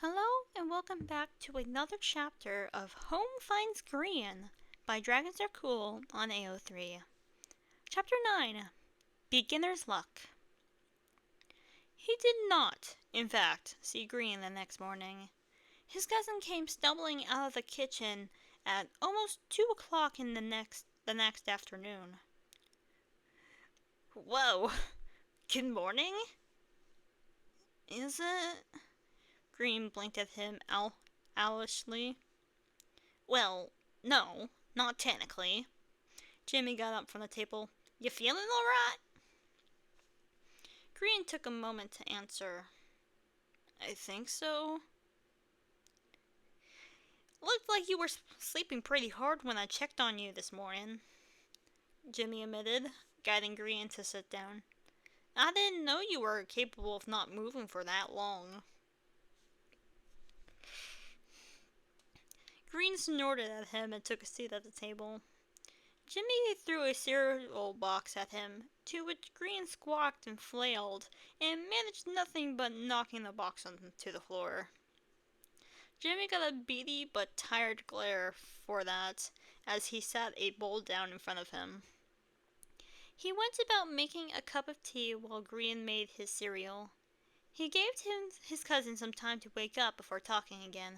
Hello and welcome back to another chapter of Home Finds Grian by Dragons Are Cool on AO3. Chapter 9, Beginner's Luck. He did not, in fact, see Grian the next morning. His cousin came stumbling out of the kitchen at almost 2 o'clock in the next afternoon. Whoa, good morning? Is it? Grian blinked at him owlishly. Well, no, not technically. Jimmy got up from the table. You feeling alright? Grian took a moment to answer. I think so. Looked like you were sleeping pretty hard when I checked on you this morning, Jimmy admitted, guiding Grian to sit down. I didn't know you were capable of not moving for that long. Grian snorted at him and took a seat at the table. Jimmy threw a cereal box at him, to which Grian squawked and flailed, and managed nothing but knocking the box onto the floor. Jimmy got a beady but tired glare for that, as he sat a bowl down in front of him. He went about making a cup of tea while Grian made his cereal. He gave his cousin some time to wake up before talking again.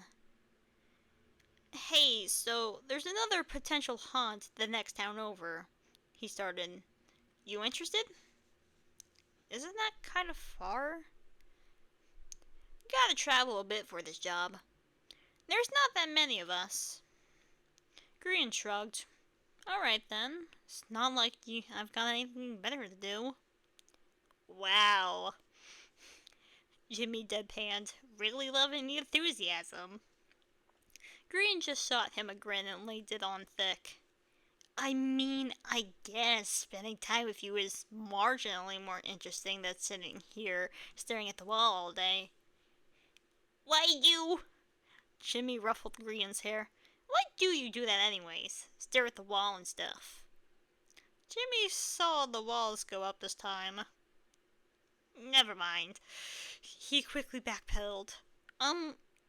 Hey, so there's another potential haunt the next town over, he started. You interested? Isn't that kind of far? Gotta travel a bit for this job. There's not that many of us. Grian shrugged. Alright then. It's not like I've got anything better to do. Wow. Jimmy deadpanned, really loving the enthusiasm. Grian just shot him a grin and laid it on thick. I mean, I guess spending time with you is marginally more interesting than sitting here staring at the wall all day. Why you? Jimmy ruffled Grian's hair. Why do you do that anyways? Stare at the wall and stuff. Jimmy saw the walls go up this time. Never mind. He quickly backpedaled.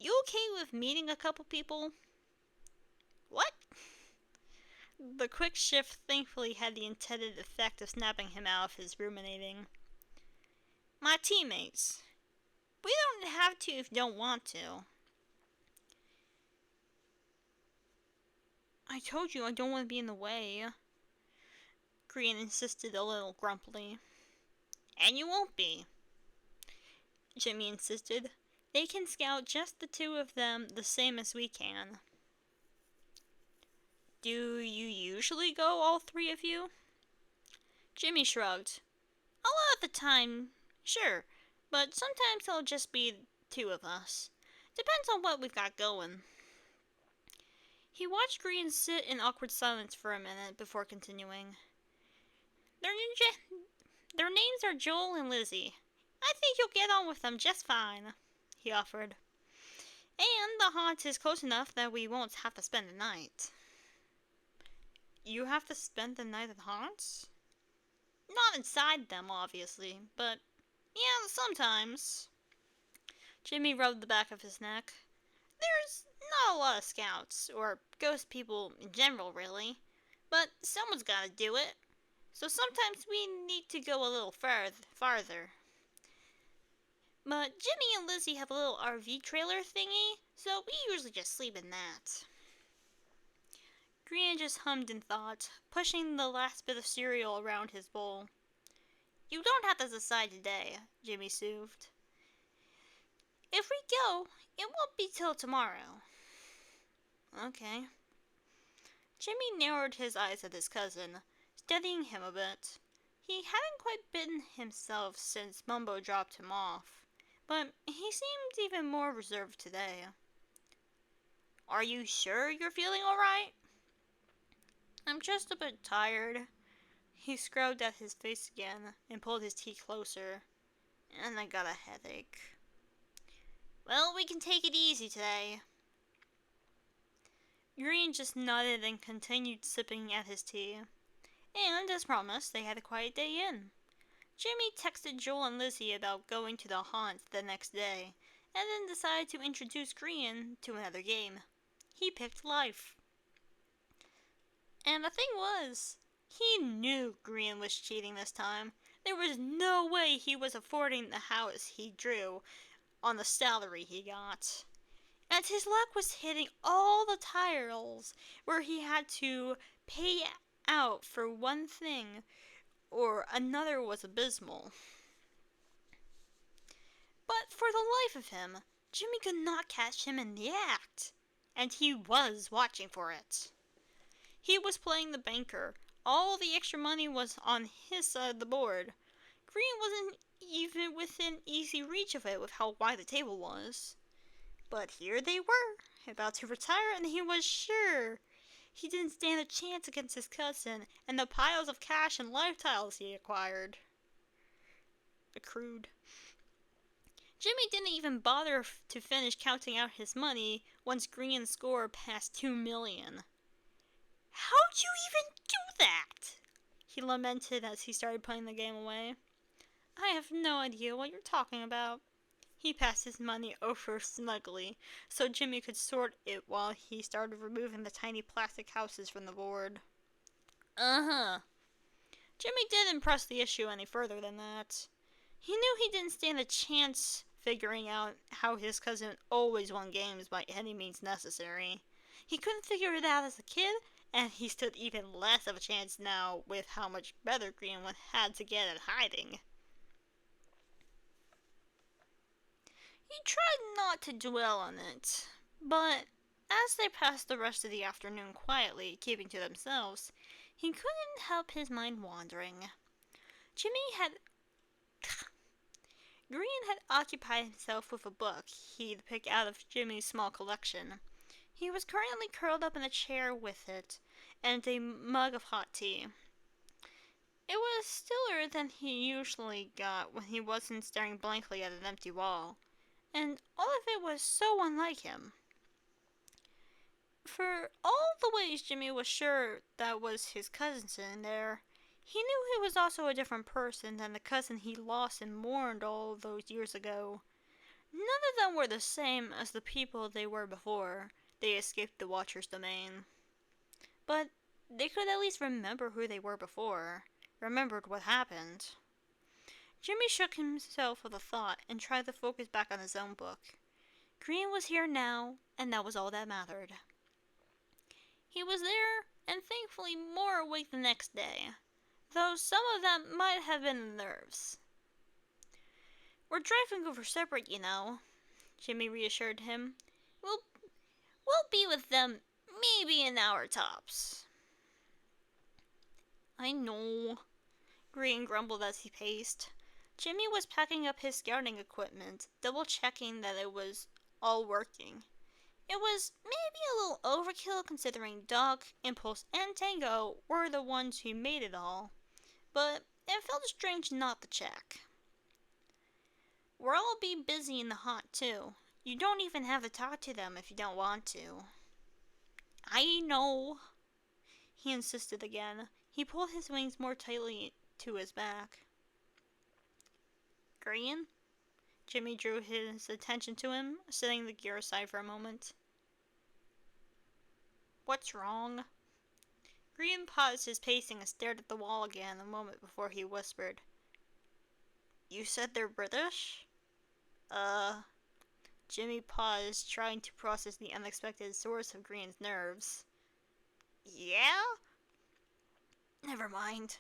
You okay with meeting a couple people? What? The quick shift thankfully had the intended effect of snapping him out of his ruminating. My teammates. We don't have to if you don't want to. I told you I don't want to be in the way. Grian insisted a little grumpily. And you won't be, Jimmy insisted. They can scout just the two of them the same as we can. Do you usually go, all three of you? Jimmy shrugged. A lot of the time, sure, but sometimes it'll just be two of us. Depends on what we've got going. He watched Grian sit in awkward silence for a minute before continuing. Their names are Joel and Lizzie. I think you'll get on with them just fine, he offered. And the haunt is close enough that we won't have to spend the night. You have to spend the night at the haunts? Not inside them, obviously, but yeah, sometimes. Jimmy rubbed the back of his neck. There's not a lot of scouts, or ghost people in general, really, but someone's gotta do it. So sometimes we need to go a little farther. But Jimmy and Lizzie have a little RV trailer thingy, so we usually just sleep in that. Grian just hummed in thought, pushing the last bit of cereal around his bowl. You don't have to decide today, Jimmy soothed. If we go, it won't be till tomorrow. Okay. Jimmy narrowed his eyes at his cousin, studying him a bit. He hadn't quite been himself since Mumbo dropped him off, but he seemed even more reserved today. Are you sure you're feeling alright? I'm just a bit tired. He scrubbed at his face again and pulled his tea closer. And I got a headache. Well, we can take it easy today. Grian just nodded and continued sipping at his tea. And, as promised, they had a quiet day in. Jimmy texted Joel and Lizzie about going to the haunt the next day, and then decided to introduce Grian to another game. He picked life. And the thing was, he knew Grian was cheating this time. There was no way he was affording the house he drew on the salary he got. And his luck was hitting all the tiles where he had to pay out for one thing or another was abysmal. But for the life of him, Jimmy could not catch him in the act. And he was watching for it. He was playing the banker. All the extra money was on his side of the board. Grian wasn't even within easy reach of it with how wide the table was. But here they were, about to retire, and he was sure he didn't stand a chance against his cousin and the piles of cash and life tiles he accrued. Jimmy didn't even bother to finish counting out his money once Grian's score passed 2 million. How'd you even do that? He lamented as he started putting the game away. I have no idea what you're talking about. He passed his money over snugly so Jimmy could sort it while he started removing the tiny plastic houses from the board. Jimmy didn't press the issue any further than that. He knew he didn't stand a chance figuring out how his cousin always won games by any means necessary. He couldn't figure it out as a kid, and he stood even less of a chance now with how much better Grian had to get at hiding. He tried not to dwell on it, but as they passed the rest of the afternoon quietly, keeping to themselves, he couldn't help his mind wandering. Grian had occupied himself with a book he'd picked out of Jimmy's small collection. He was currently curled up in a chair with it, and a mug of hot tea. It was stiller than he usually got when he wasn't staring blankly at an empty wall, and all of it was so unlike him. For all the ways Jimmy was sure that was his cousin sitting there, he knew he was also a different person than the cousin he lost and mourned all those years ago. None of them were the same as the people they were before they escaped the Watcher's domain. But they could at least remember who they were before, remembered what happened. Jimmy shook himself with a thought and tried to focus back on his own book. Grian was here now, and that was all that mattered. He was there, and thankfully more awake the next day, though some of that might have been the nerves. We're driving over separate, you know, Jimmy reassured him. We'll be with them maybe an hour tops. I know, Grian grumbled as he paced. Jimmy was packing up his scouting equipment, double-checking that it was all working. It was maybe a little overkill considering Doc, Impulse, and Tango were the ones who made it all, but it felt strange not to check. We'll all be busy in the hot too. You don't even have to talk to them if you don't want to. I know, he insisted again. He pulled his wings more tightly to his back. Grian? Jimmy drew his attention to him, setting the gear aside for a moment. What's wrong? Grian paused his pacing and stared at the wall again a moment before he whispered. You said they're British? Jimmy paused, trying to process the unexpected source of Grian's nerves. Yeah? Never mind.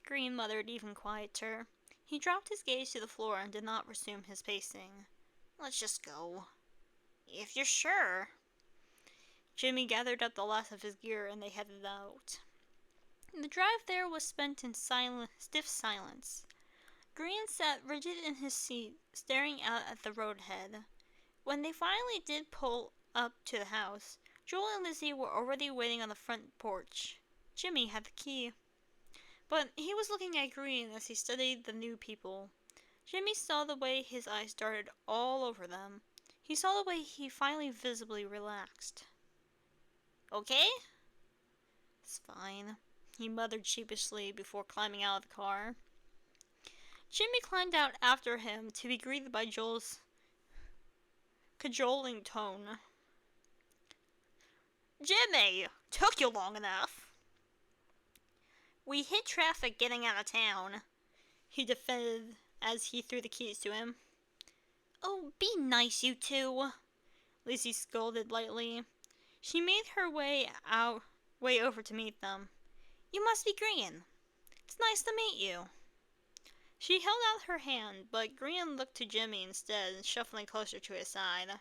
Grian muttered even quieter. He dropped his gaze to the floor and did not resume his pacing. Let's just go. If you're sure. Jimmy gathered up the last of his gear and they headed out. The drive there was spent in stiff silence. Grian sat rigid in his seat, staring out at the road ahead. When they finally did pull up to the house, Joel and Lizzie were already waiting on the front porch. Jimmy had the key. But he was looking at Grian as he studied the new people. Jimmy saw the way his eyes darted all over them. He saw the way he finally visibly relaxed. Okay? It's fine, he muttered sheepishly before climbing out of the car. Jimmy climbed out after him to be greeted by Joel's cajoling tone. Jimmy! Took you long enough. We hit traffic getting out of town, he defended as he threw the keys to him. Oh, be nice, you two, Lizzie scolded lightly. She made her way over to meet them. You must be Grian. It's nice to meet you. She held out her hand, but Grian looked to Jimmy instead, shuffling closer to his side.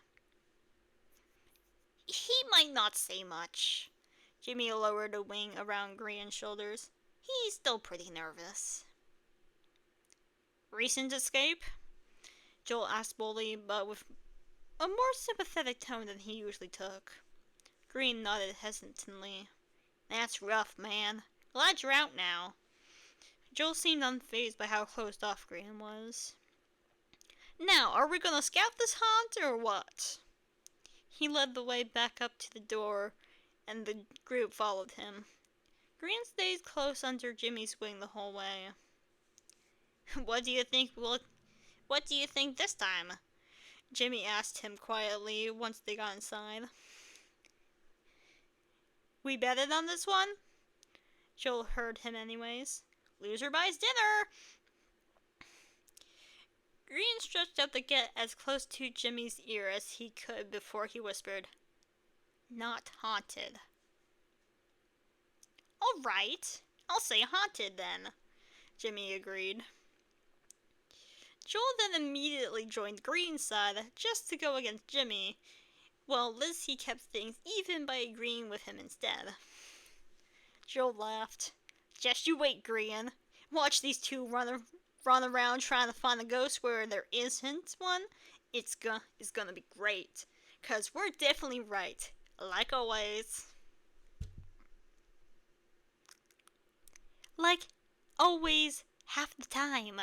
He might not say much. Jimmy lowered a wing around Grian's shoulders. He's still pretty nervous. Recent escape? Joel asked boldly, but with a more sympathetic tone than he usually took. Grian nodded hesitantly. That's rough, man. Glad you're out now. Joel seemed unfazed by how closed off Grian was. Now, are we gonna scout this haunt, or what? He led the way back up to the door, and the group followed him. Grian stayed close under Jimmy's wing the whole way. What do you think this time? Jimmy asked him quietly once they got inside. We betted on this one? Joel heard him anyways. Loser buys dinner! Grian stretched out to get as close to Jimmy's ear as he could before he whispered, Not haunted. All right, I'll say haunted then, Jimmy agreed. Joel then immediately joined Grian's side just to go against Jimmy, while Lizzie kept things even by agreeing with him instead. Joel laughed. Just you wait, Grian. Watch these two run around trying to find a ghost where there isn't one. It's gonna be great, 'cause we're definitely right, like always. Like always, half the time,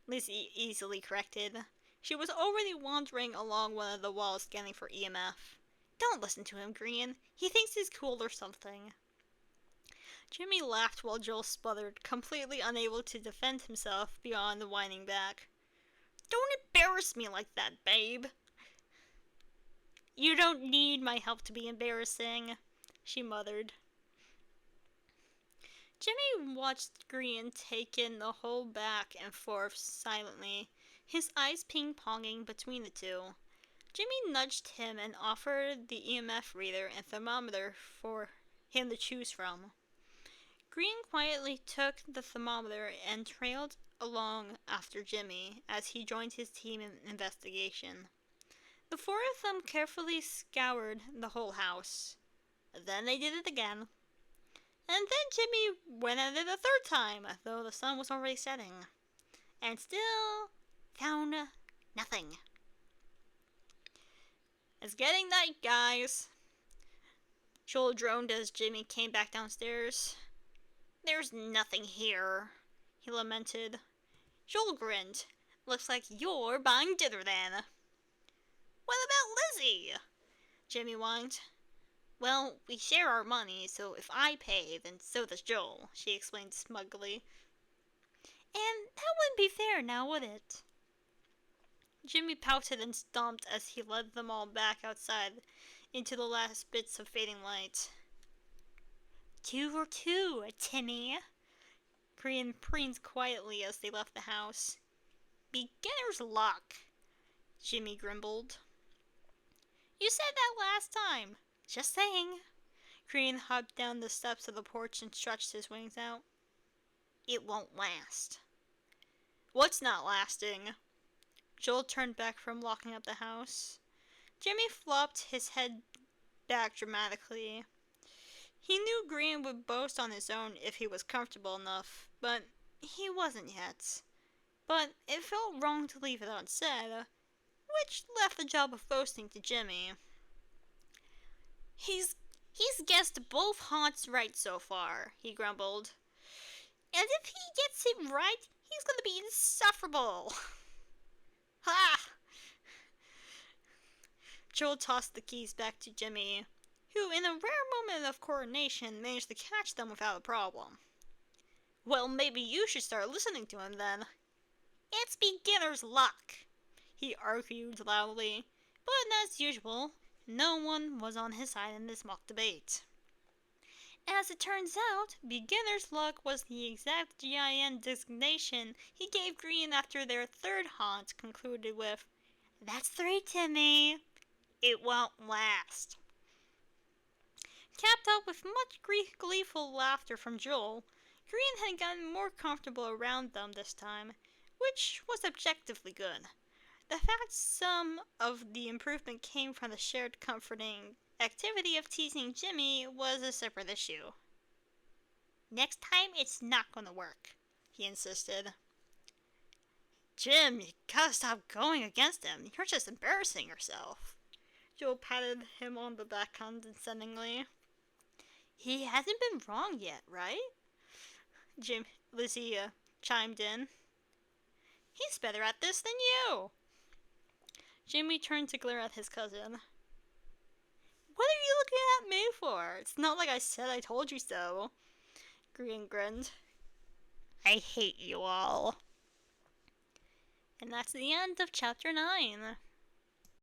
Lizzie easily corrected. She was already wandering along one of the walls scanning for EMF. Don't listen to him, Grian. He thinks he's cool or something. Jimmy laughed while Joel sputtered, completely unable to defend himself beyond whining back. Don't embarrass me like that, babe. You don't need my help to be embarrassing, she muttered. Jimmy watched Grian take in the whole back and forth silently, his eyes ping-ponging between the two. Jimmy nudged him and offered the EMF reader and thermometer for him to choose from. Grian quietly took the thermometer and trailed along after Jimmy as he joined his team in investigation. The four of them carefully scoured the whole house. Then they did it again. And then Jimmy went at it a third time, though the sun was already setting, and still found nothing. It's getting night, guys. Joel droned as Jimmy came back downstairs. There's nothing here, he lamented. Joel grinned. Looks like you're buying dinner then. What about Lizzie? Jimmy whined. Well, we share our money, so if I pay, then so does Joel, she explained smugly. And that wouldn't be fair now, would it? Jimmy pouted and stomped as he led them all back outside into the last bits of fading light. 2 for 2, Timmy, Grian preened quietly as they left the house. Beginner's luck, Jimmy grumbled. You said that last time. Just saying. Grian hopped down the steps of the porch and stretched his wings out. It won't last. What's not lasting? Joel turned back from locking up the house. Jimmy flopped his head back dramatically. He knew Grian would boast on his own if he was comfortable enough, but he wasn't yet. But it felt wrong to leave it unsaid, which left the job of boasting to Jimmy. He's guessed both haunts right so far, he grumbled. And if he gets it right, he's gonna be insufferable. Ha! Joel tossed the keys back to Jimmy, who in a rare moment of coordination managed to catch them without a problem. Well, maybe you should start listening to him then. It's beginner's luck, he argued loudly, But as usual, no one was on his side in this mock debate. As it turns out, beginner's luck was the exact GIN designation he gave Grian after their third haunt concluded with, "That's 3, Timmy. It won't last." Capped up with much gleeful laughter from Joel, Grian had gotten more comfortable around them this time, which was objectively good. The fact some of the improvement came from the shared comforting activity of teasing Jimmy was a separate issue. "Next time it's not gonna work," he insisted. "Jim, you gotta stop going against him. You're just embarrassing yourself." Joel patted him on the back condescendingly. "He hasn't been wrong yet, right?" Lizzie chimed in. "He's better at this than you." Jimmy turned to glare at his cousin. "What are you looking at me for? It's not like I said I told you so." Grian grinned. "I hate you all." And that's the end of chapter 9.